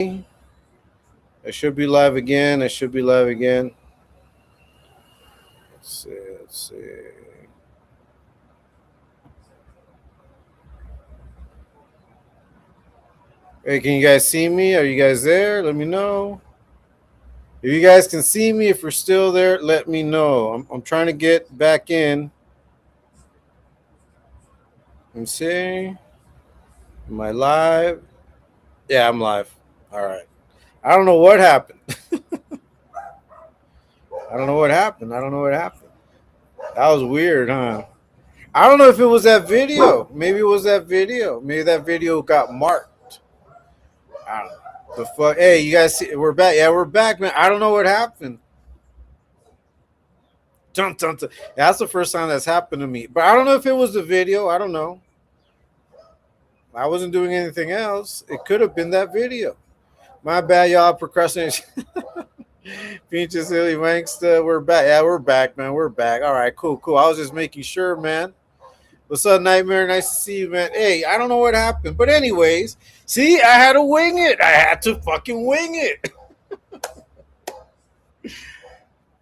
I should be live again. I should be live again. Let's see. Let's see. Hey, can you guys see me? Are you guys there? Let me know. If you guys can see me, if you're still there, let me know. I'm trying to get back in. Let me see. Am I live? Yeah, I'm live. All right. I don't know what happened. I don't know what happened. I don't know what happened. That was weird, huh? I don't know if it was that video. Maybe it was that video. Maybe that video got marked. I don't know. The fuck? Hey, you guys see? We're back. Yeah, we're back, man. I don't know what happened. Dun, dun, dun. That's the first time that's happened to me. But I don't know if it was the video. I don't know. I wasn't doing anything else. It could have been that video. My bad, y'all. Procrastination. Peaches, silly wanksta. We're back. Yeah, we're back, man. We're back. All right, cool, cool. I was just making sure, man. What's up, Nightmare? Nice to see you, man. Hey, I don't know what happened. But anyways, see, I had to wing it. I had to fucking wing it.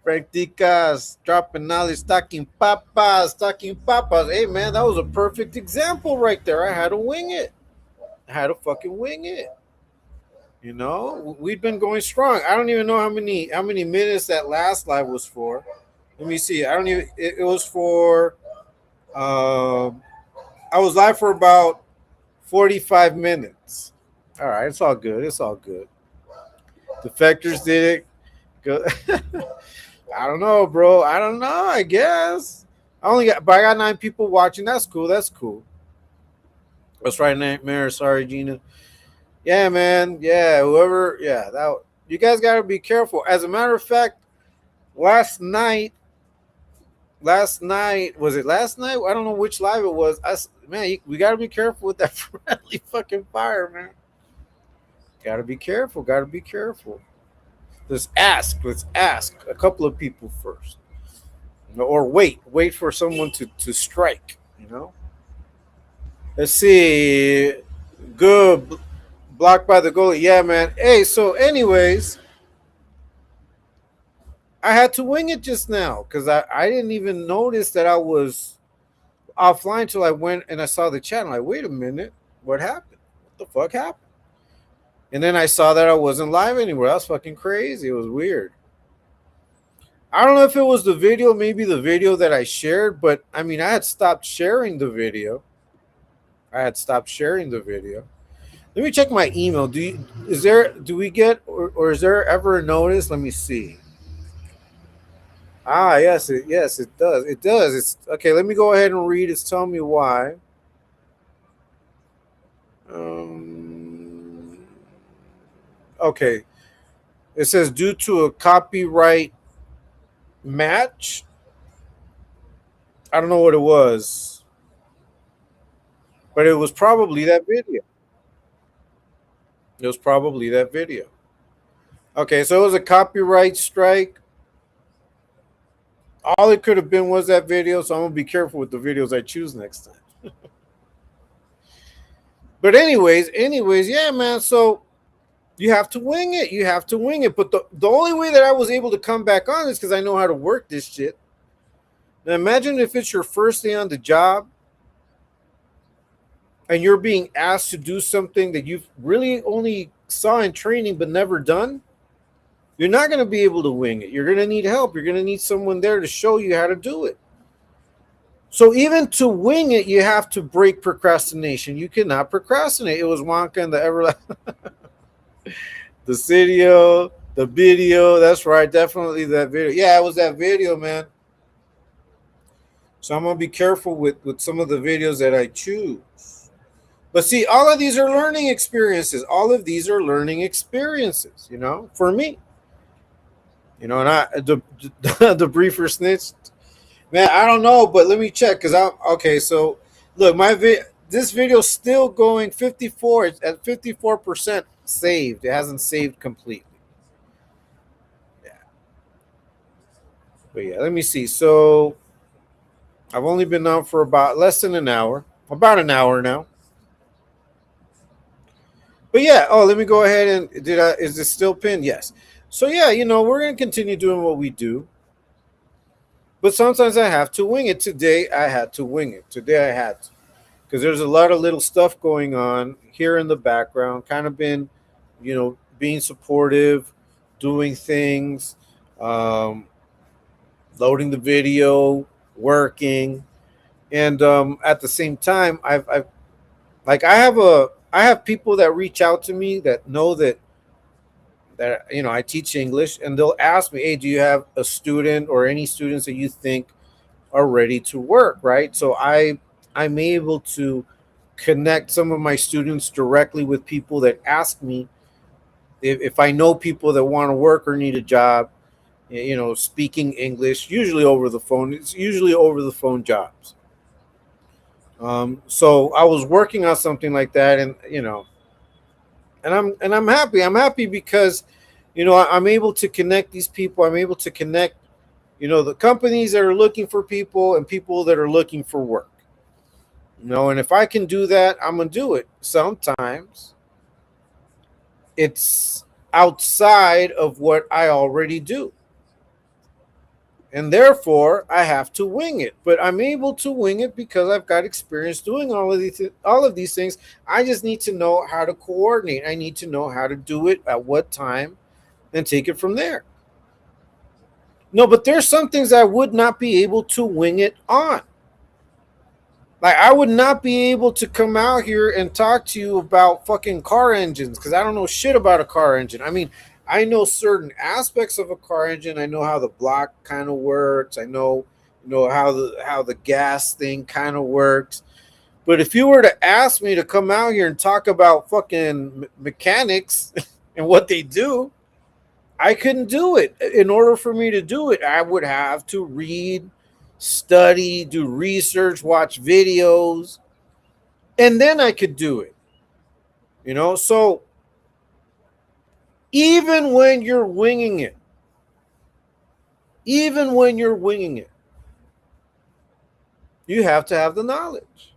Practicas, dropping knowledge, stocking papas, stocking papas. Hey, man, that was a perfect example right there. I had to wing it. I had to fucking wing it. You know, we've been going strong. I don't even know how many minutes that last live was for. Let me see. I don't even. It was for. Um, I was live for about 45 minutes. All right, it's all good. It's all good. Defectors did it. Go. I don't know, bro. I don't know. I guess but I got 9 people watching. That's cool. That's cool. That's right, Nightmare. Sorry, Gina. Yeah, man. Yeah, whoever. Yeah, that. You guys got to be careful. As a matter of fact, last night. Last night was it last night? I don't know which live it was. Man, we got to be careful with that friendly fucking fire, man. Got to be careful. Got to be careful. Let's ask. Let's ask a couple of people first, or wait for someone to strike. You know. Let's see. Good. Blocked by the goalie. Yeah, man. Hey, so anyways, I had to wing it just now because I didn't even notice that I was offline until I went and I saw the chat. I'm like, wait a minute, what happened? What the fuck happened? And then I saw that I wasn't live anywhere. That's fucking crazy. It was weird. I don't know if it was the video, maybe the video that I shared, but I mean, I had stopped sharing the video. Let me check my email. Do we get or is there ever a notice? Let me see. Ah, yes, it does. It does. It's okay. Let me go ahead and read. It's telling me why. Um, okay. It says due to a copyright match. I don't know what it was, but it was probably that video. It was probably that video. Okay, so it was a copyright strike. All it could have been was that video, so I'm gonna be careful with the videos I choose next time. But anyways, yeah, man. So you have to wing it. You have to wing it. But the only way that I was able to come back on is because I know how to work this shit. Now imagine if it's your first day on the job and you're being asked to do something that you've really only saw in training but never done. You're not going to be able to wing it. You're going to need help. You're going to need someone there to show you how to do it. So even to wing it, you have to break procrastination. You cannot procrastinate. It was Wonka and the everlasting, the video. That's right, definitely that video. Yeah, it was that video, man. So I'm gonna be careful with some of the videos that I choose. But see, all of these are learning experiences. All of these are learning experiences. You know, for me. You know, and the briefer snitched. Man, I don't know, but let me check because I'm okay. So, look, this video's still going 54. It's at 54% saved. It hasn't saved completely. Yeah, but yeah, let me see. So, I've only been on for about less than an hour, about an hour now. But yeah, oh, let me go ahead and is this still pinned? Yes. So yeah, we're gonna continue doing what we do, but sometimes I have to wing it. Today I had to wing it. Today I had to, because there's a lot of little stuff going on here in the background. Kind of been, being supportive, doing things, um, loading the video, working, and at the same time, I've like I have people that reach out to me that know that I teach English, and they'll ask me, "Hey, do you have a student or any students that you think are ready to work?" Right? So I'm able to connect some of my students directly with people that ask me if I know people that want to work or need a job. Speaking English, usually over the phone. It's usually over the phone jobs. So I was working on something like that, and I'm happy. I'm happy because I'm able to connect these people. I'm able to connect the companies that are looking for people and people that are looking for work. And if I can do that, I'm gonna do it. Sometimes it's outside of what I already do, and therefore I have to wing it. But I'm able to wing it because I've got experience doing all of these things. I just need to know how to coordinate. I need to know how to do it at what time and take it from there. No, but there's some things I would not be able to wing it on. Like I would not be able to come out here and talk to you about fucking car engines because I don't know shit about a car engine. I mean, I know certain aspects of a car engine. I know how the block kind of works. I know, how the gas thing kind of works. But if you were to ask me to come out here and talk about fucking mechanics and what they do, I couldn't do it. In order for me to do it, I would have to read, study, do research, watch videos, and then I could do it. So even when you're winging it, even when you're winging it, you have to have the knowledge.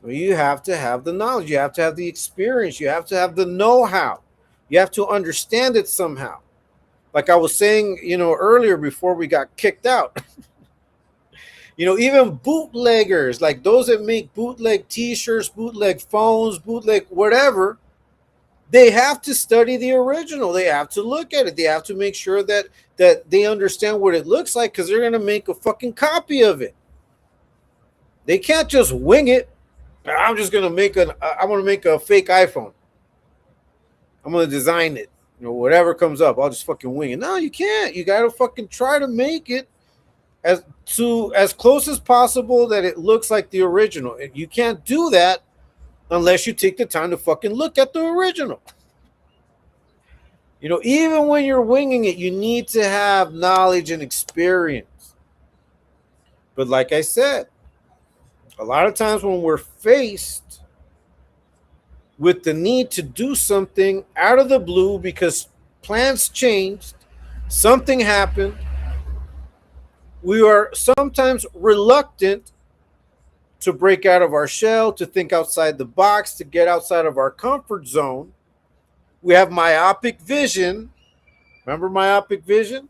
You have to have the knowledge. You have to have the experience. You have to have the know-how. You have to understand it somehow. Like I was saying, earlier before we got kicked out. Even bootleggers, like those that make bootleg t-shirts, bootleg phones, bootleg whatever, they have to study the original. They have to look at it. They have to make sure that they understand what it looks like because they're going to make a fucking copy of it. They can't just wing it. I'm just going to I'm going to make a fake iPhone. I'm going to design it. Whatever comes up, I'll just fucking wing it. No, you can't. You got to fucking try to make it as close as possible that it looks like the original. You can't do that unless you take the time to fucking look at the original. Even when you're winging it, you need to have knowledge and experience. But like I said, a lot of times when we're faced with the need to do something out of the blue because plans changed, something happened, we are sometimes reluctant to break out of our shell, to think outside the box, to get outside of our comfort zone. We have myopic vision. Remember myopic vision?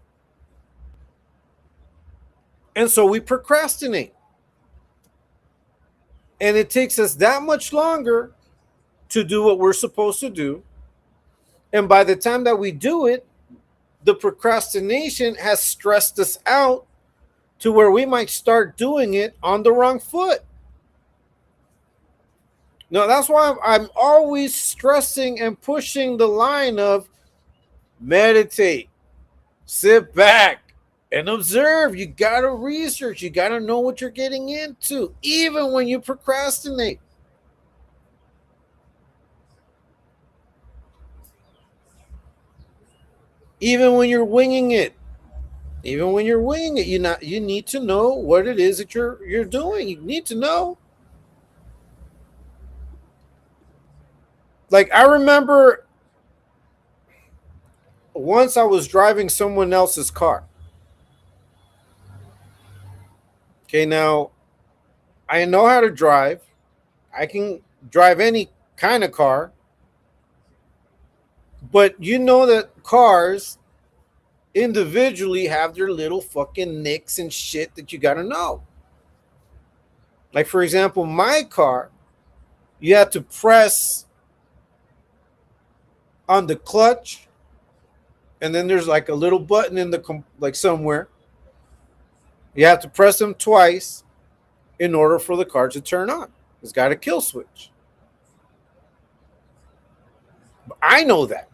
And so we procrastinate. And it takes us that much longer to do what we're supposed to do. And by the time that we do it, the procrastination has stressed us out to where we might start doing it on the wrong foot. No, that's why I'm always stressing and pushing the line of meditate, sit back, and observe. You got to research. You got to know what you're getting into, even when you procrastinate. Even when you're winging it. Even when you're winging it, you need to know what it is that you're doing. You need to know. Like I remember once I was driving someone else's car. Okay, now I know how to drive. I can drive any kind of car. But you know that cars individually have their little fucking nicks and shit that you got to know. Like, for example, my car, you have to press on the clutch, and then there's like a little button in the like somewhere. You have to press them twice in order for the car to turn on. It's got a kill switch. I know that.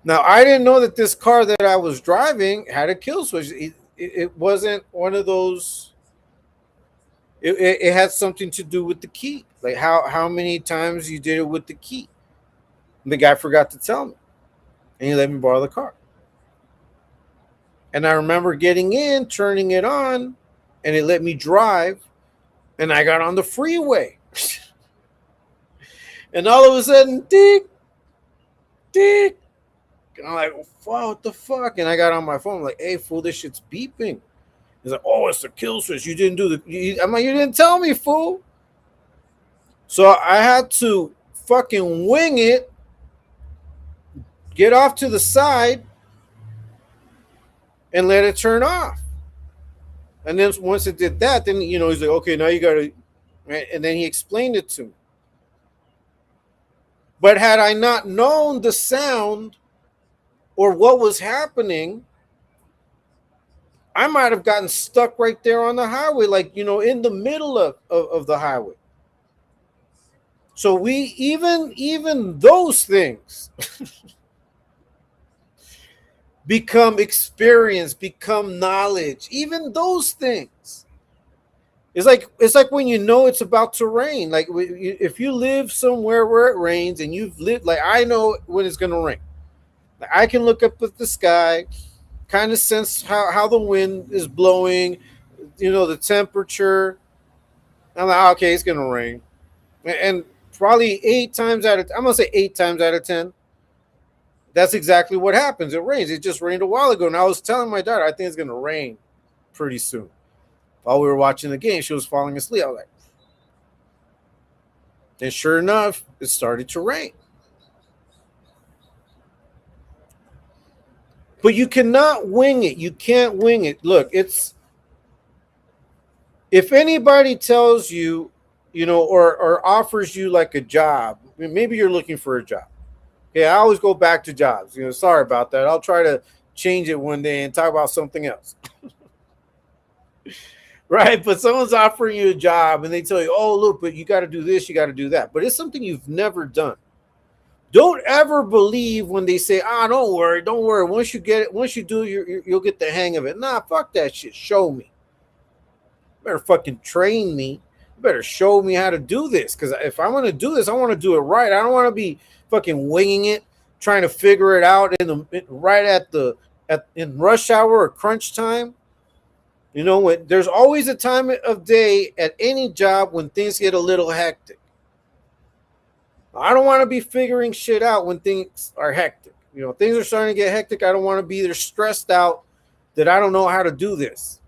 Now, I didn't know that this car that I was driving had a kill switch. It wasn't one of those. It had something to do with the key, like how many times you did it with the key. And the guy forgot to tell me, and he let me borrow the car. And I remember getting in, turning it on, and it let me drive, and I got on the freeway. And all of a sudden, dick, dick. And I'm like, wow, what the fuck? And I got on my phone, I'm like, hey, fool, this shit's beeping. He's like, oh, it's a kill switch. You didn't do I'm like, you didn't tell me, fool. So I had to fucking wing it, get off to the side, and let it turn off. And then once it did that, then, he's like, okay, now you got to, right? And then he explained it to me. But had I not known the sound or what was happening, I might have gotten stuck right there on the highway, like, in the middle of the highway. So even those things become experience, become knowledge. Even those things. It's like when it's about to rain. Like if you live somewhere where it rains and you've lived, like I know when it's gonna rain. Like I can look up at the sky, kind of sense how the wind is blowing, the temperature. I'm like, okay, it's gonna rain, and probably 8 times out of I'm gonna say 8 times out of 10. That's exactly what happens. It rains. It just rained a while ago, and I was telling my daughter I think it's gonna rain pretty soon. While we were watching the game, she was falling asleep. I was like, and sure enough, it started to rain. But you cannot wing it. You can't wing it. Look, if anybody tells you, or offers you like a job, maybe you're looking for a job. Okay, I always go back to jobs. Sorry about that. I'll try to change it one day and talk about something else. Right, but someone's offering you a job and they tell you, oh, look, but you got to do this, you got to do that. But it's something you've never done. Don't ever believe when they say, don't worry. Once you get it, once you do, you'll get the hang of it. Nah, fuck that shit. Show me. You better fucking train me. You better show me how to do this. Because if I want to do this, I want to do it right. I don't want to be fucking winging it, trying to figure it out in rush hour or crunch time. When there's always a time of day at any job when things get a little hectic. I don't want to be figuring shit out when things are hectic. Things are starting to get hectic. I don't want to be either stressed out that I don't know how to do this.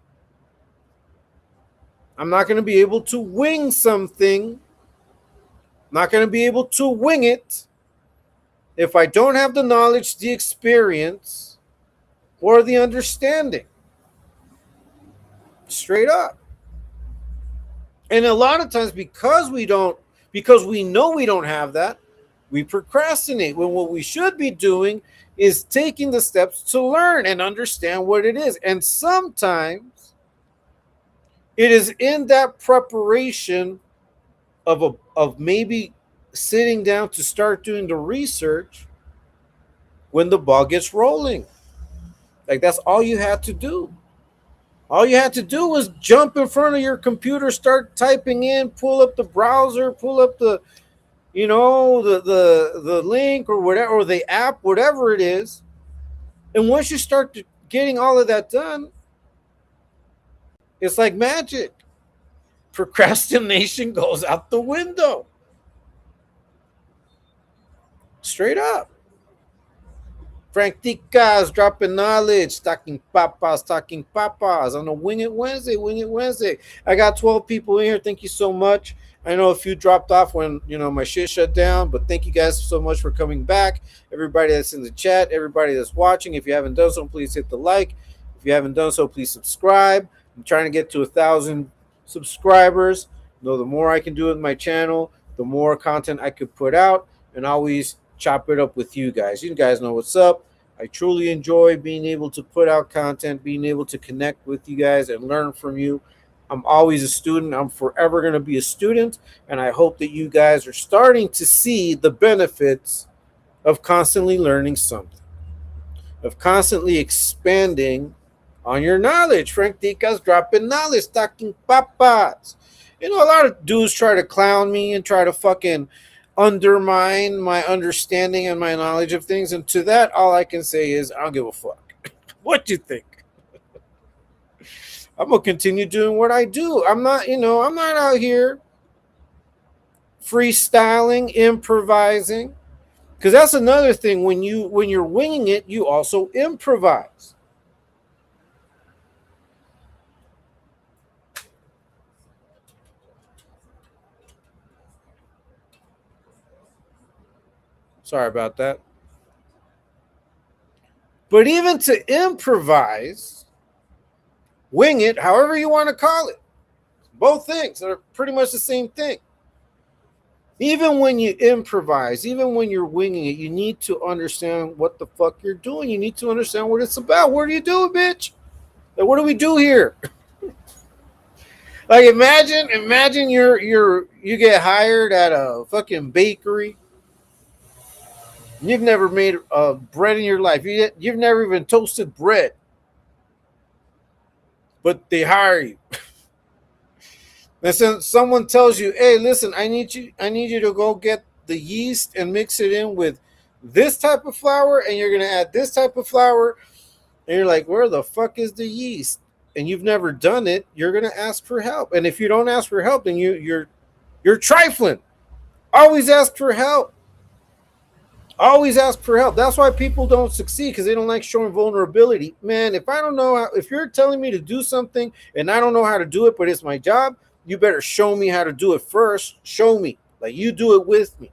I'm not going to be able to wing something. I'm not going to be able to wing it if I don't have the knowledge, the experience, or the understanding. Straight up. And a lot of times because we know we don't have that, we procrastinate when what we should be doing is taking the steps to learn and understand what it is. And sometimes it is in that preparation of maybe sitting down to start doing the research when the ball gets rolling. Like that's all you had to do. All you had to do was jump in front of your computer, start typing in, pull up the browser, pull up the link or whatever, or the app, whatever it is. And once you start getting all of that done, it's like magic. Procrastination goes out the window. Straight up. Franticas dropping knowledge, talking papas on a Wing It Wednesday, Wing It Wednesday. I got 12 people in here. Thank you so much. I know a few dropped off when my shit shut down, but thank you guys so much for coming back. Everybody that's in the chat, everybody that's watching. If you haven't done so, please hit the like. If you haven't done so, please subscribe. I'm trying to get to 1,000 subscribers. The more I can do with my channel, the more content I could put out, and always chop it up with you guys. You guys know what's up. I truly enjoy being able to put out content, being able to connect with you guys and learn from you. I'm always a student. I'm forever going to be a student. And I hope that you guys are starting to see the benefits of constantly learning something, of constantly expanding on your knowledge. Frank Dicas dropping knowledge, talking papas. A lot of dudes try to clown me and try to fucking undermine my understanding and my knowledge of things. And to that, all I can say is, I don't give a fuck. What you think? I'm gonna continue doing what I do. I'm not out here freestyling, improvising, because that's another thing. When you're winging it, you also improvise. Sorry about that. But even to improvise, wing it, however you want to call it, both things are pretty much the same thing. Even when you improvise, even when you're winging it, you need to understand what the fuck you're doing. You need to understand what it's about. What are you doing, bitch? Like, what do we do here? Like, imagine you get hired at a fucking bakery. You've never made bread in your life. You've never even toasted bread, but they hire you. And so someone tells you, "Hey, listen, I need you to go get the yeast and mix it in with this type of flour, and you're gonna add this type of flour." And you're like, "Where the fuck is the yeast?" And you've never done it. You're gonna ask for help. And if you don't ask for help, then you're trifling. Always ask for help. Always ask for help. That's why people don't succeed, because they don't like showing vulnerability. Man, if I don't know if you're telling me to do something and I don't know how to do it, but it's my job, you better show me how to do it first. Show me. Like, you do it with me.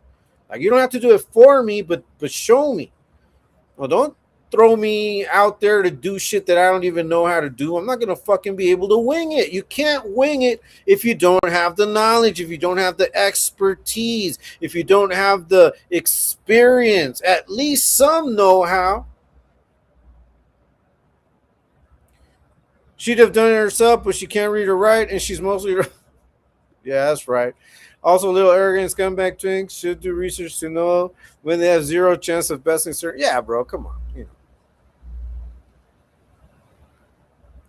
Like, you don't have to do it for me, but show me. Well, don't throw me out there to do shit that I don't even know how to do. I'm not going to fucking be able to wing it. You can't wing it if you don't have the knowledge, if you don't have the expertise, if you don't have the experience, at least some know-how. She'd have done it herself, but she can't read or write, and she's mostly... Yeah, that's right. Also, little arrogant scumbag twinks should do research to know when they have zero chance of besting certain... Yeah, bro, come on.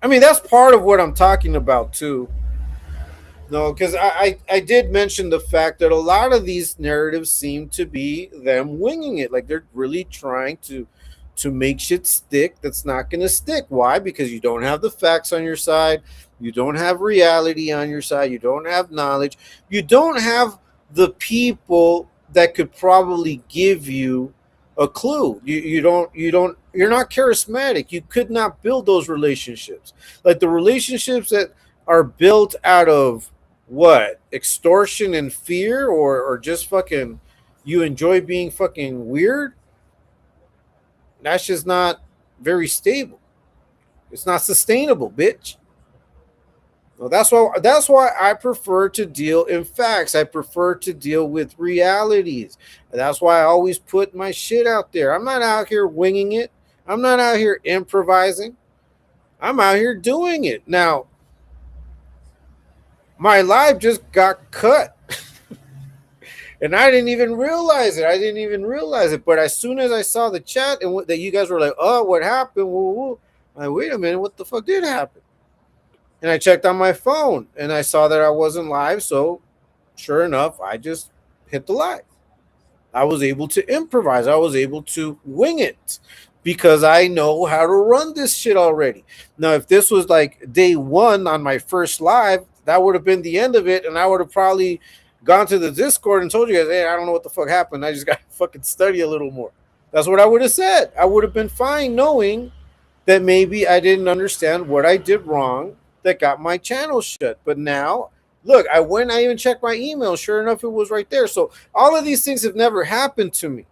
I mean, that's part of what I'm talking about too. No, because I did mention the fact that a lot of these narratives seem to be them winging it. Like, they're really trying to make shit stick that's not going to stick. Why? Because you don't have the facts on your side. You don't have reality on your side. You don't have knowledge. You don't have the people that could probably give you a clue. You're not charismatic. You could not build those relationships. Like, the relationships that are built out of what? Extortion and fear, or just fucking you enjoy being fucking weird? That's just not very stable. It's not sustainable, bitch. Well, that's why I prefer to deal in facts. I prefer to deal with realities. That's why I always put my shit out there. I'm not out here winging it. I'm not out here improvising. I'm out here doing it. Now, my live just got cut. And I didn't even realize it. But as soon as I saw the chat and that you guys were like, "Oh, what happened?" Woo-woo. I'm like, wait a minute, what the fuck did happen? And I checked on my phone and I saw that I wasn't live. So sure enough, I just hit the live. I was able to improvise. I was able to wing it because I know how to run this shit already. Now, if this was like day one on my first live, that would have been the end of it. And I would have probably gone to the Discord and told you guys, "Hey, I don't know what the fuck happened. I just got to fucking study a little more." That's what I would have said. I would have been fine knowing that maybe I didn't understand what I did wrong that got my channel shut. But now, look, I even checked my email. Sure enough, it was right there. So all of these things have never happened to me.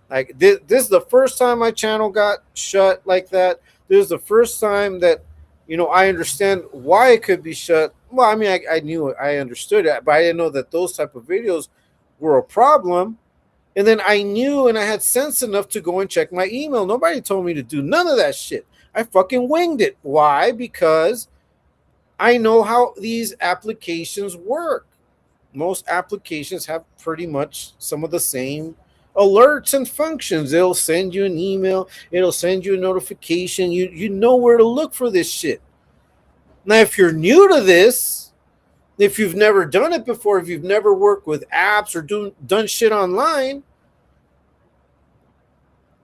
Like this is the first time my channel got shut like that. This is the first time that I understand why it could be shut. Well, I mean, I knew it, I understood it, but I didn't know that those type of videos were a problem. And then I knew and I had sense enough to go and check my email. Nobody told me to do none of that shit. I fucking winged it. Why? Because I know how these applications work. Most applications have pretty much some of the same alerts and functions. It'll send you an email, it'll send you a notification. You know where to look for this shit. Now, if you're new to this, if you've never done it before, if you've never worked with apps or done shit online,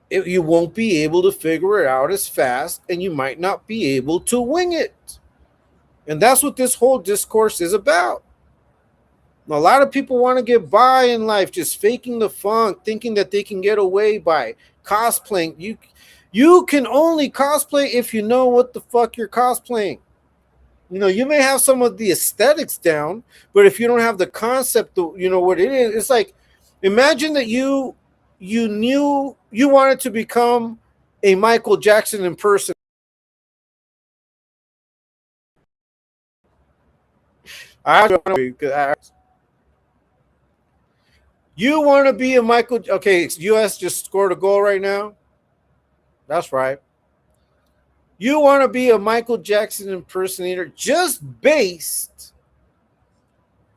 you won't be able to figure it out as fast, and you might not be able to wing it. And that's what this whole discourse is about. A lot of people want to get by in life just faking the funk, thinking that they can get away by cosplaying. You can only cosplay if you know what the fuck you're cosplaying. You may have some of the aesthetics down, but if you don't have the concept of what it is, it's like, imagine that you knew you wanted to become a Michael Jackson impersonator. You want to be a Michael. Okay, U.S. just scored a goal right now. That's right. You want to be a Michael Jackson impersonator just based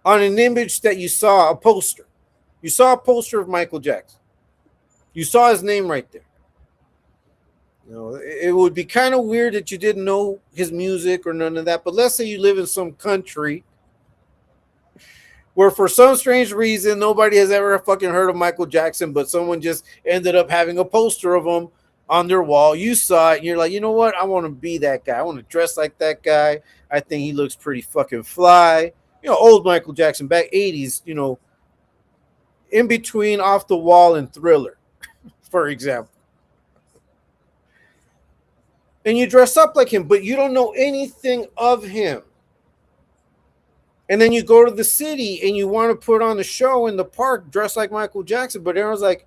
on an image that you saw, a poster. You saw a poster of Michael Jackson. You saw his name right there. It would be kind of weird that you didn't know his music or none of that. But let's say you live in some country where for some strange reason nobody has ever fucking heard of Michael Jackson, but someone just ended up having a poster of him on their wall. You saw it and you're like, you know what? I want to be that guy. I want to dress like that guy. I think he looks pretty fucking fly. Old Michael Jackson, back 80s, in between Off the Wall and Thriller, for example. And you dress up like him, but you don't know anything of him. And then you go to the city and you want to put on the show in the park dressed like Michael Jackson, but everyone's like,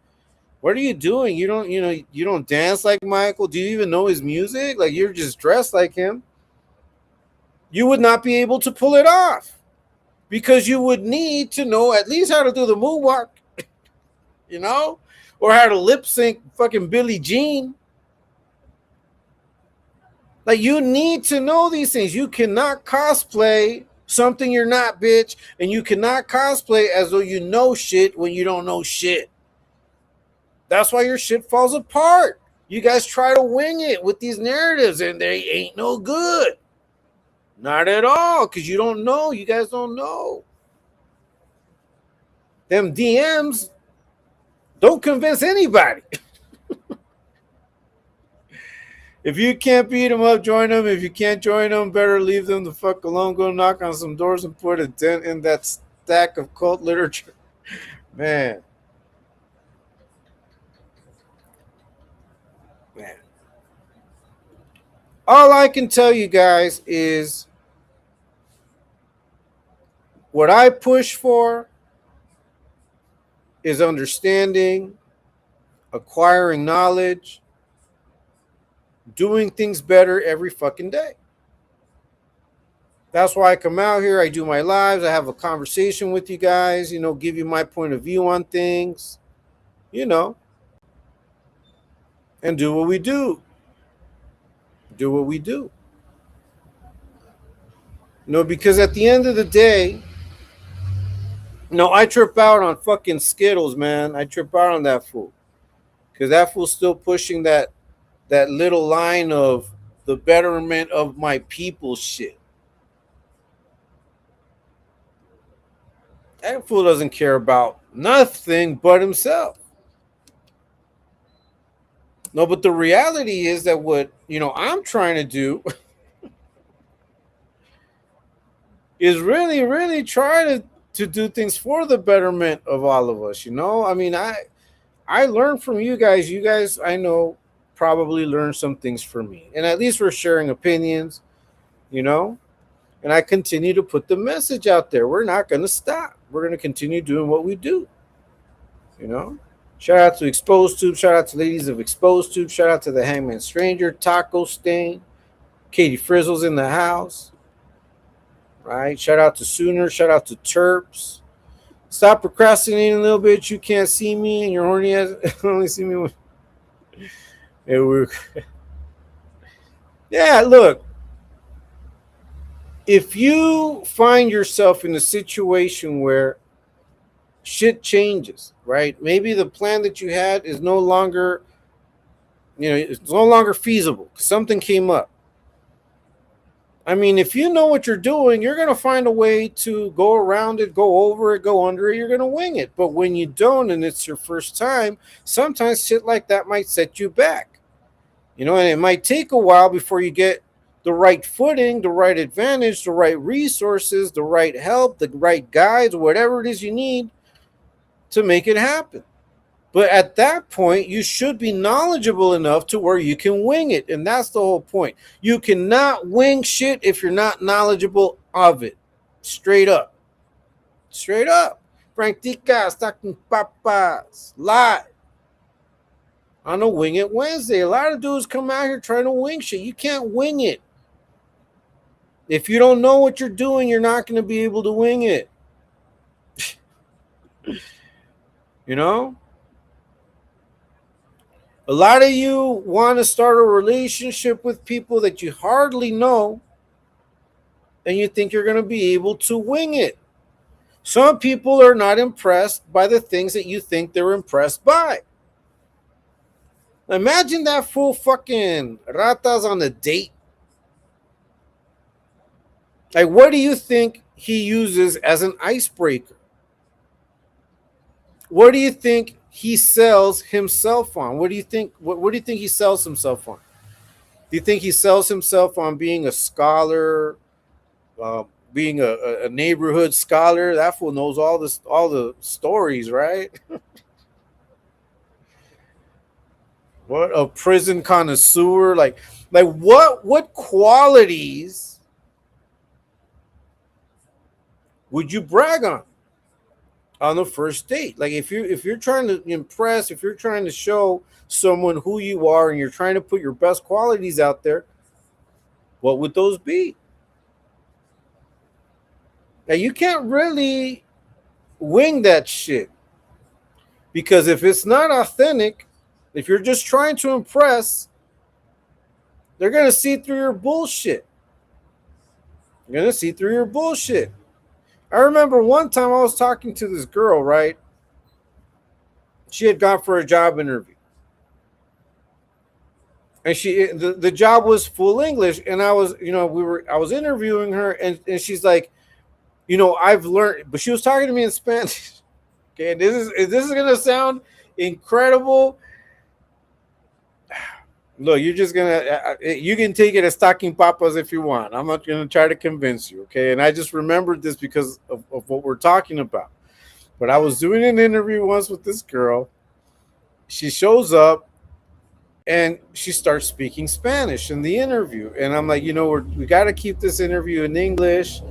what are you doing? You don't dance like Michael. Do you even know his music? Like, you're just dressed like him. You would not be able to pull it off because you would need to know at least how to do the moonwalk, or how to lip sync fucking Billie Jean. Like, you need to know these things. You cannot cosplay something you're not, bitch, and you cannot cosplay as though you know shit when you don't know shit. That's why your shit falls apart. You guys try to wing it with these narratives and they ain't no good. Not at all, because you don't know. You guys don't know. Them DMs don't convince anybody. If you can't beat them up, join them. If you can't join them, better leave them the fuck alone. Go knock on some doors and put a dent in that stack of cult literature. Man. All I can tell you guys is what I push for is understanding, acquiring knowledge, doing things better every fucking day. That's why I come out here. I do my lives. I have a conversation with you guys, give you my point of view on things, and do what we do. Do what we do. Because at the end of the day, I trip out on fucking Skittles, man. I trip out on that fool. Because that fool's still pushing that little line of the betterment of my people shit. That fool doesn't care about nothing but himself. No, but the reality is that what I'm trying to do is really, really try to do things for the betterment of all of us. I mean, I learned from you guys. You guys, I know, probably learned some things from me. And at least we're sharing opinions, you know? And I continue to put the message out there. We're not going to stop. We're going to continue doing what we do, you know? Shout out to Exposed Tube. Shout out to ladies of Exposed Tube. Shout out to the Hangman Stranger, Taco Stain, Katie Frizzle's in the house, right? Shout out to Sooner. Shout out to Terps. Stop procrastinating a little bit. You can't see me, and your horny ass only see me when we're. Yeah, look. If you find yourself in a situation where shit changes, right? Maybe the plan that you had is no longer, it's no longer feasible. Something came up. I mean, if you know what you're doing, you're going to find a way to go around it, go over it, go under it. You're going to wing it. But when you don't and it's your first time, sometimes shit like that might set you back. And it might take a while before you get the right footing, the right advantage, the right resources, the right help, the right guides, whatever it is you need to make it happen. But at that point, you should be knowledgeable enough to where you can wing it. And that's the whole point. You cannot wing shit if you're not knowledgeable of it. Straight up. Straight up. Ftdk, Talkin Papas, live on a Wing It Wednesday. A lot of dudes come out here trying to wing shit. You can't wing it. If you don't know what you're doing, you're not going to be able to wing it. A lot of you want to start a relationship with people that you hardly know, and you think you're going to be able to wing it. Some people are not impressed by the things that you think they're impressed by. Imagine that fool fucking Ratas on a date. Like, what do you think he uses as an icebreaker? What do you think he sells himself on? What do you think? What do you think he sells himself on? Do you think he sells himself on being a scholar, being a neighborhood scholar? That fool knows all the stories, right? What a prison connoisseur! Like what qualities would you brag on the first date? Like if you're trying to impress, if you're trying to show someone who you are and you're trying to put your best qualities out there, what would those be? Now you can't really wing that shit, because if it's not authentic, if you're just trying to impress, they're going to see through your bullshit. You're going to see through your bullshit. I remember one time I was talking to this girl, right? She had gone for a job interview. And the job was full English, and I was interviewing her, and she's like, I've learned, but she was talking to me in Spanish. Okay, this is gonna sound incredible. Look, you're just gonna you can take it as Talkin Papas if you want. I'm not gonna try to convince you, okay? And I just remembered this because of what we're talking about. But I was doing an interview once with this girl. She shows up and she starts speaking Spanish in the interview, and I'm like, we got to keep this interview in English,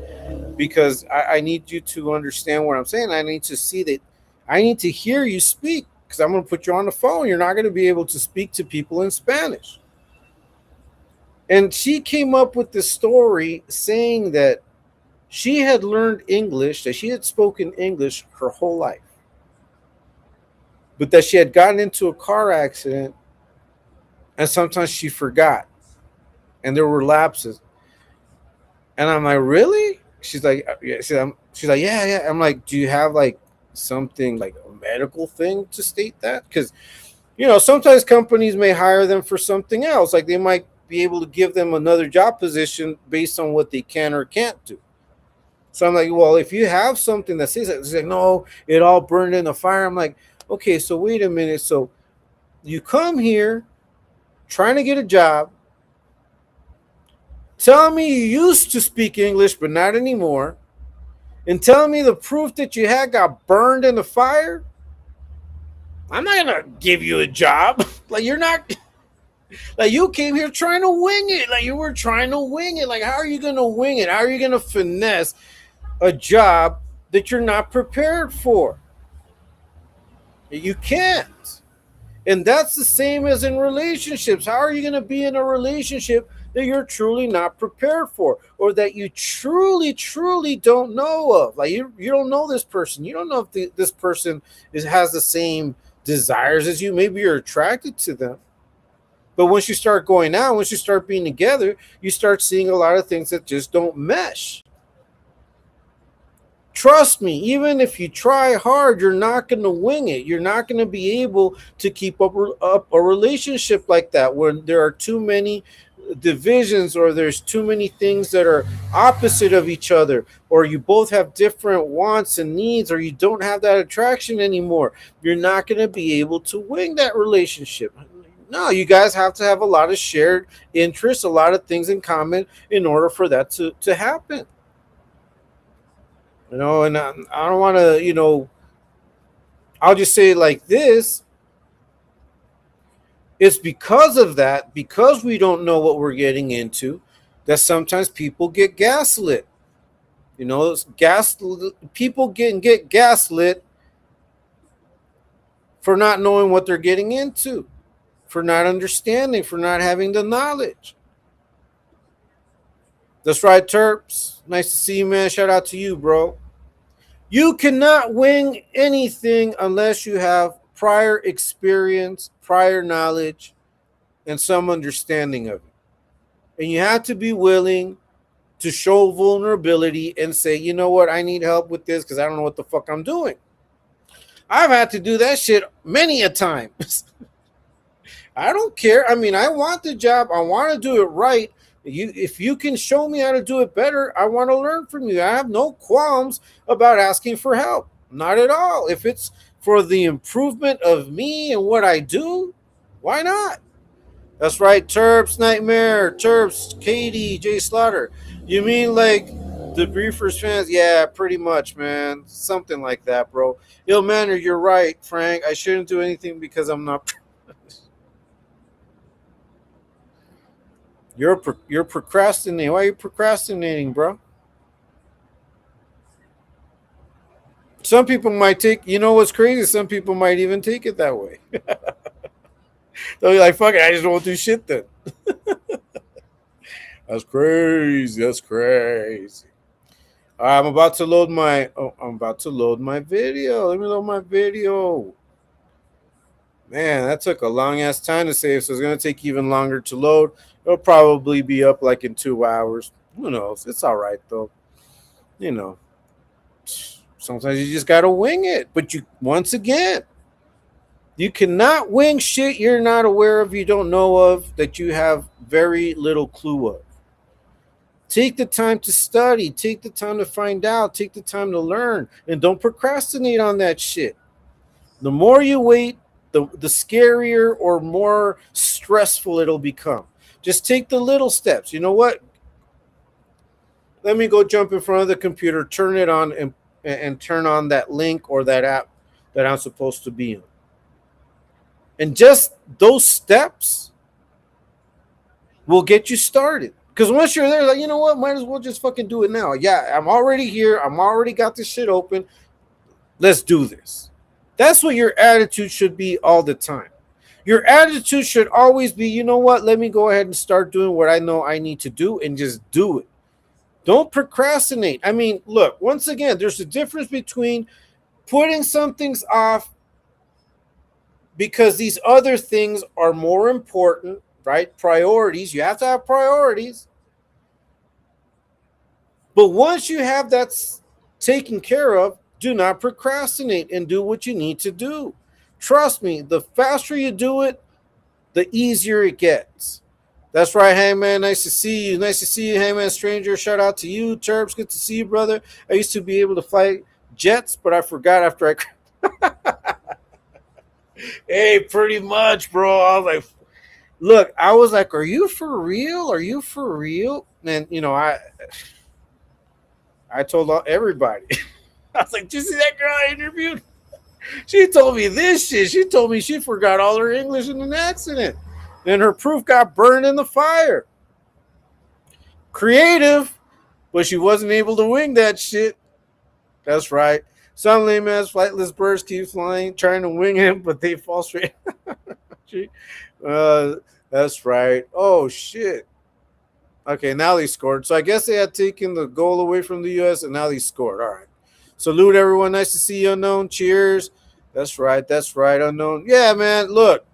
because I need you to understand what I'm saying. I need to see that. I need to hear you speak, because I'm going to put you on the phone. You're not going to be able to speak to people in Spanish. And she came up with this story saying that she had learned English, that she had spoken English her whole life, but that she had gotten into a car accident and sometimes she forgot, and there were lapses. And I'm like, really? She's like, yeah. She's like, yeah. I'm like, do you have like something like a medical thing to state that? Because sometimes companies may hire them for something else. Like they might be able to give them another job position based on what they can or can't do. So I'm like, well, if you have something that says that, it's like, no, it all burned in the fire. I'm like, okay, so wait a minute. So you come here trying to get a job, telling me you used to speak English but not anymore, and telling me the proof that you had got burned in the fire? I'm not gonna give you a job. Like you're not. Like you came here trying to wing it. Like you were trying to wing it. Like how are you gonna wing it? How are you gonna finesse a job that you're not prepared for? You can't. And that's the same as in relationships. How are you going to be in a relationship that you're truly not prepared for or that you truly don't know of? Like you don't know this person. You don't know if this person has the same desires as you. Maybe you're attracted to them. But once you start going out, once you start being together, you start seeing a lot of things that just don't mesh. Trust me, even if you try hard, you're not going to wing it. You're not going to be able to keep up a relationship like that when there are too many divisions or there's too many things that are opposite of each other, or you both have different wants and needs, or you don't have that attraction anymore. You're not going to be able to wing that relationship. No, you guys have to have a lot of shared interests, a lot of things in common in order for that to happen. And I don't want to, I'll just say it like this. It's because of that, because we don't know what we're getting into, that sometimes people get gaslit. People get gaslit for not knowing what they're getting into, for not understanding, for not having the knowledge. That's right, Terps. Nice to see you, man. Shout out to you, bro. You cannot wing anything unless you have prior experience, prior knowledge, and some understanding of it. And you have to be willing to show vulnerability and say, you know what, I need help with this because I don't know what the fuck I'm doing. I've had to do that shit many a times. I don't care. I mean, I want the job. I want to do it right. If you can show me how to do it better, I want to learn from you. I have no qualms about asking for help. Not at all. If it's for the improvement of me and what I do, why not? That's right, Terps Nightmare, Terps, Katie, Jay Slaughter. You mean like the Briefers fans? Yeah, pretty much, man. Something like that, bro. Ill manner, you're right, Frank. I shouldn't do anything because I'm not. You're procrastinating. Why are you procrastinating, bro? Some people might take. You know what's crazy? Some people might even take it that way. They'll be like, "Fuck it, I just won't do shit then." That's crazy. That's crazy. I'm about to load my. Oh, I'm about to load my video. Let me load my video. Man, that took a long ass time to save, so it's gonna take even longer to load. It'll probably be up like in 2 hours. Who knows? It's all right though. You know, sometimes you just gotta wing it. But once again, you cannot wing shit you're not aware of, you don't know of, that you have very little clue of. Take the time to study. Take the time to find out. Take the time to learn, and don't procrastinate on that shit. The more you wait, the scarier or more stressful it'll become. Just take the little steps. You know what? Let me go jump in front of the computer, turn it on, and turn on that link or that app that I'm supposed to be on. And just those steps will get you started. Because once you're there, like, you know what? Might as well just fucking do it now. Yeah, I'm already here. I'm already got this shit open. Let's do this. That's what your attitude should be all the time. Your attitude should always be, you know what? Let me go ahead and start doing what I know I need to do and just do it. Don't procrastinate. I mean, look, once again, there's a difference between putting some things off because these other things are more important, right? Priorities. You have to have priorities. But once you have that taken care of, do not procrastinate and do what you need to do. Trust me, the faster you do it, the easier it gets. That's right, Hangman. Nice to see you. Nice to see you, Hangman Stranger. Shout out to you, Terps. Good to see you, brother. I used to be able to fly jets, but I forgot after I. Hey, pretty much, bro. I was like, look, I was like, are you for real? Are you for real? And I told everybody. I was like, did you see that girl I interviewed? She told me this shit. She told me she forgot all her English in an accident. And her proof got burned in the fire. Creative, but she wasn't able to wing that shit. That's right. Some lame ass flightless birds keep flying, trying to wing him, but they fall straight. uh, that's right. Oh shit. Okay, now they scored. So I guess they had taken the goal away from the U.S. and now they scored. All right. Salute everyone. Nice to see you, Unknown. Cheers. That's right. That's right, Unknown. Yeah, man. Look.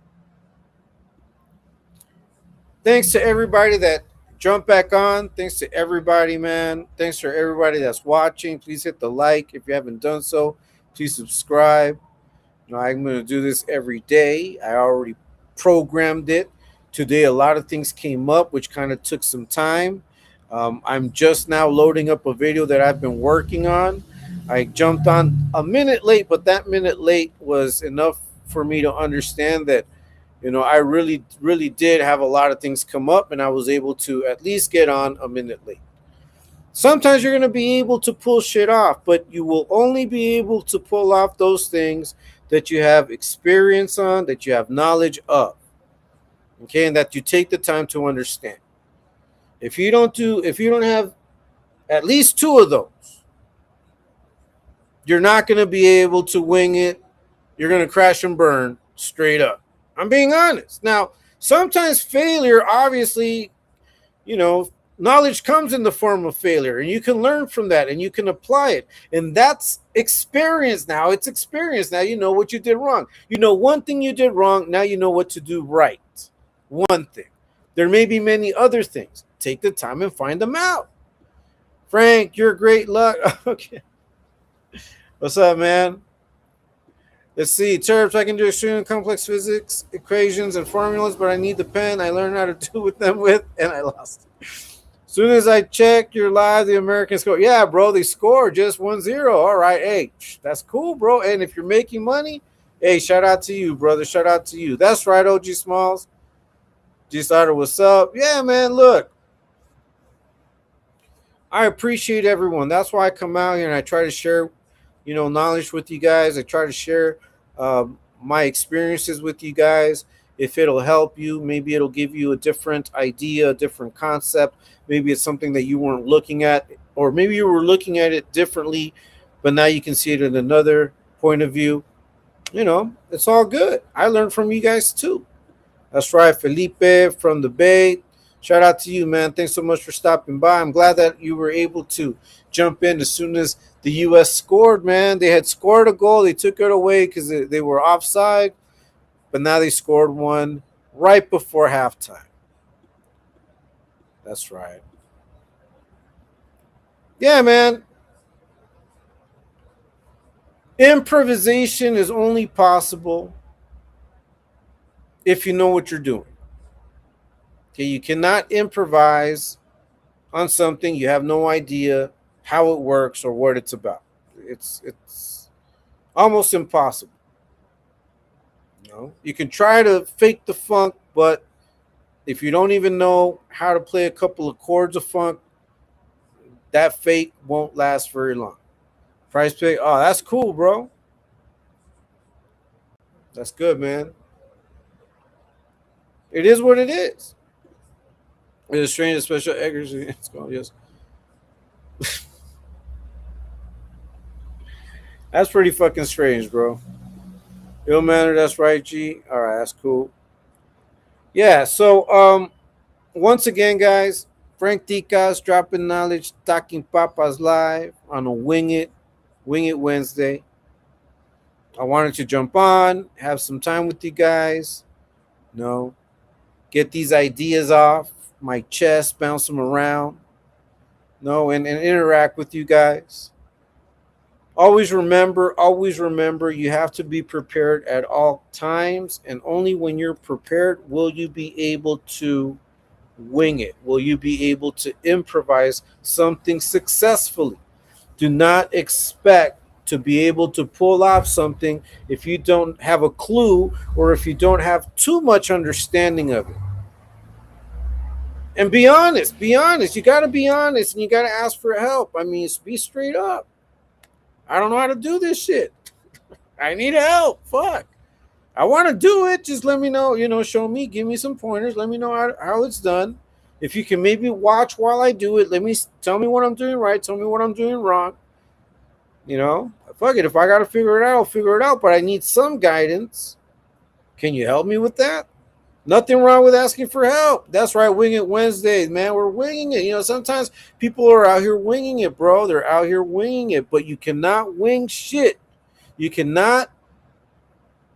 Thanks to everybody that jumped back on. Thanks to everybody, man. Thanks for everybody that's watching. Please hit the like if you haven't done so. Please subscribe. You know, I'm going to do this every day. I already programmed it. Today, a lot of things came up, which kind of took some time. I'm just now loading up a video that I've been working on. I jumped on a minute late, but that minute late was enough for me to understand that, you know, I really, really did have a lot of things come up, and I was able to at least get on a minute late. Sometimes you're going to be able to pull shit off, but you will only be able to pull off those things that you have experience on, that you have knowledge of. Okay, and that you take the time to understand. If you don't have at least two of those, you're not going to be able to wing it. You're going to crash and burn straight up. I'm being honest. Now, sometimes failure, obviously, you know, knowledge comes in the form of failure, and you can learn from that and you can apply it. And that's experience now. It's experience. Now you know what you did wrong. You know one thing you did wrong. Now you know what to do right. One thing. There may be many other things. Take the time and find them out. Frank, you're great luck. Okay. What's up, man? Let's see. Terps, I can do extremely complex physics, equations, and formulas, but I need the pen I learned how to do with them with, and I lost it. As soon as I check your live, the Americans score. Yeah, bro, they scored just 1-0. All right. Hey, that's cool, bro. And if you're making money, hey, shout out to you, brother. Shout out to you. That's right, OG Smalls. G Starter, what's up? Yeah, man, look. I appreciate everyone. That's why I come out here and I try to share, you know, knowledge with you guys. I try to share my experiences with you guys. If it'll help you, maybe it'll give you a different idea, a different concept. Maybe it's something that you weren't looking at, or maybe you were looking at it differently, but now you can see it in another point of view. You know, it's all good. I learned from you guys too. That's right, Felipe from the Bay. Shout out to you, man. Thanks so much for stopping by. I'm glad that you were able to jump in as soon as the U.S. scored, man. They had scored a goal. They took it away because they were offside, but now they scored one right before halftime. That's right. Yeah, man. Improvisation is only possible if you know what you're doing. Okay, you cannot improvise on something you have no idea how it works or what it's about. It's almost impossible. You know, you can try to fake the funk, but if you don't even know how to play a couple of chords of funk, that fake won't last very long. Price pick, oh, that's cool, bro. That's good, man. It is what it is. It is strange, special eggers. It's called, yes. That's pretty fucking strange, bro. Ill manner, that's right, G. All right, that's cool. Yeah, so once again, guys, Frank Ticas dropping knowledge, Talkin Papas live on a Wing It Wednesday. I wanted to jump on, have some time with you guys, you know, get these ideas off my chest, bounce them around, you know, and interact with you guys. Always remember, you have to be prepared at all times, and only when you're prepared will you be able to wing it. Will you be able to improvise something successfully? Do not expect to be able to pull off something if you don't have a clue or if you don't have too much understanding of it. And be honest. You got to be honest, and you got to ask for help. I mean, be straight up. I don't know how to do this shit. I need help. Fuck. I want to do it. Just let me know, show me, give me some pointers. Let me know how it's done. If you can maybe watch while I do it, tell me what I'm doing right. Tell me what I'm doing wrong. Fuck it. If I got to figure it out, I'll figure it out. But I need some guidance. Can you help me with that? Nothing wrong with asking for help. That's right. Wing It Wednesdays, man. We're winging it. Sometimes people are out here winging it, bro. They're out here winging it. But you cannot wing shit. You cannot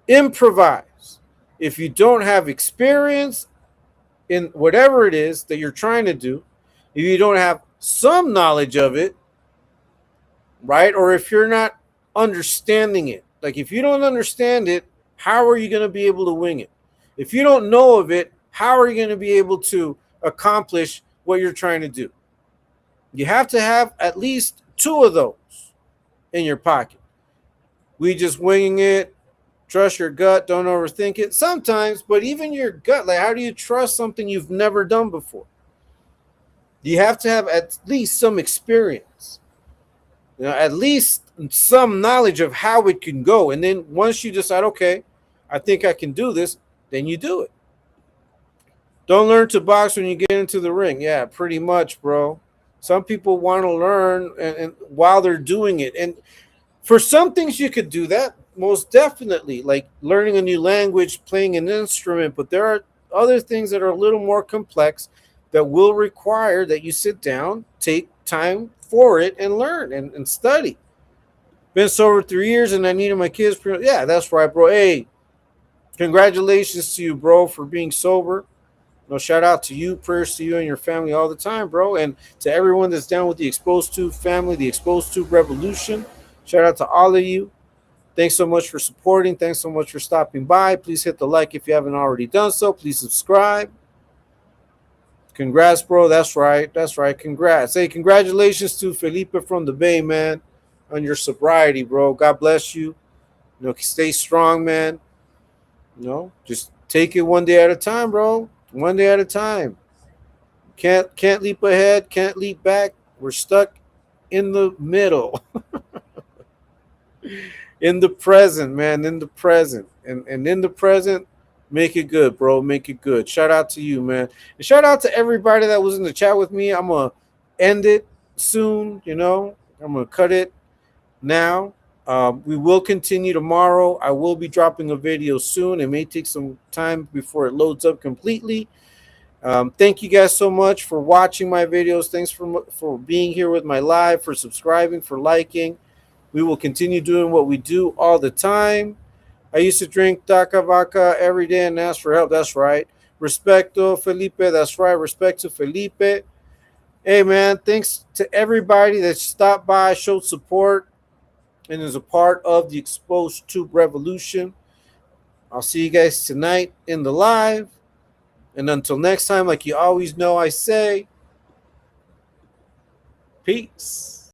improvise. If you don't have experience in whatever it is that you're trying to do, if you don't have some knowledge of it, right? Or if you're not understanding it, like if you don't understand it, how are you going to be able to wing it? If you don't know of it, how are you going to be able to accomplish what you're trying to do? You have to have at least two of those in your pocket. We just winging it. Trust your gut. Don't overthink it. Sometimes, but even your gut, like how do you trust something you've never done before? You have to have at least some experience. At least some knowledge of how it can go. And then once you decide, okay, I think I can do this, then you do it. Don't learn to box when you get into the ring. Yeah, pretty much, bro. Some people want to learn and while they're doing it. And for some things you could do that, most definitely, like learning a new language, playing an instrument. But there are other things that are a little more complex that will require that you sit down, take time for it, and learn and study. Been sober 3 years and I needed my kids. Yeah, that's right, bro. Hey, congratulations to you, bro, for being sober. Shout out to you, prayers to you and your family all the time, bro. And to everyone that's down with the Exposed Tube family, the Exposed Tube Revolution. Shout out to all of you. Thanks so much for supporting. Thanks so much for stopping by. Please hit the like if you haven't already done so. Please subscribe. Congrats, bro. That's right. That's right. Congrats. Hey, congratulations to Felipe from the Bay, man, on your sobriety, bro. God bless you. Stay strong, man. Just take it one day at a time, bro. One day at a time. Can't leap ahead, can't leap back. We're stuck in the middle. In the present, man. In the present. And in the present, make it good, bro. Make it good. Shout out to you, man. And shout out to everybody that was in the chat with me. I'm going to end it soon, I'm going to cut it now. We will continue tomorrow. I will be dropping a video soon. It may take some time before it loads up completely. Thank you guys so much for watching my videos. Thanks for being here with my live, for subscribing, for liking. We will continue doing what we do all the time. I used to drink Taca Vaca every day and ask for help. That's right. Respecto, Felipe. That's right. Respect to Felipe. Hey, man, thanks to everybody that stopped by, showed support, and is a part of the Exposed Tube Revolution. I'll see you guys tonight in the live. And until next time, like you always know, I say, peace.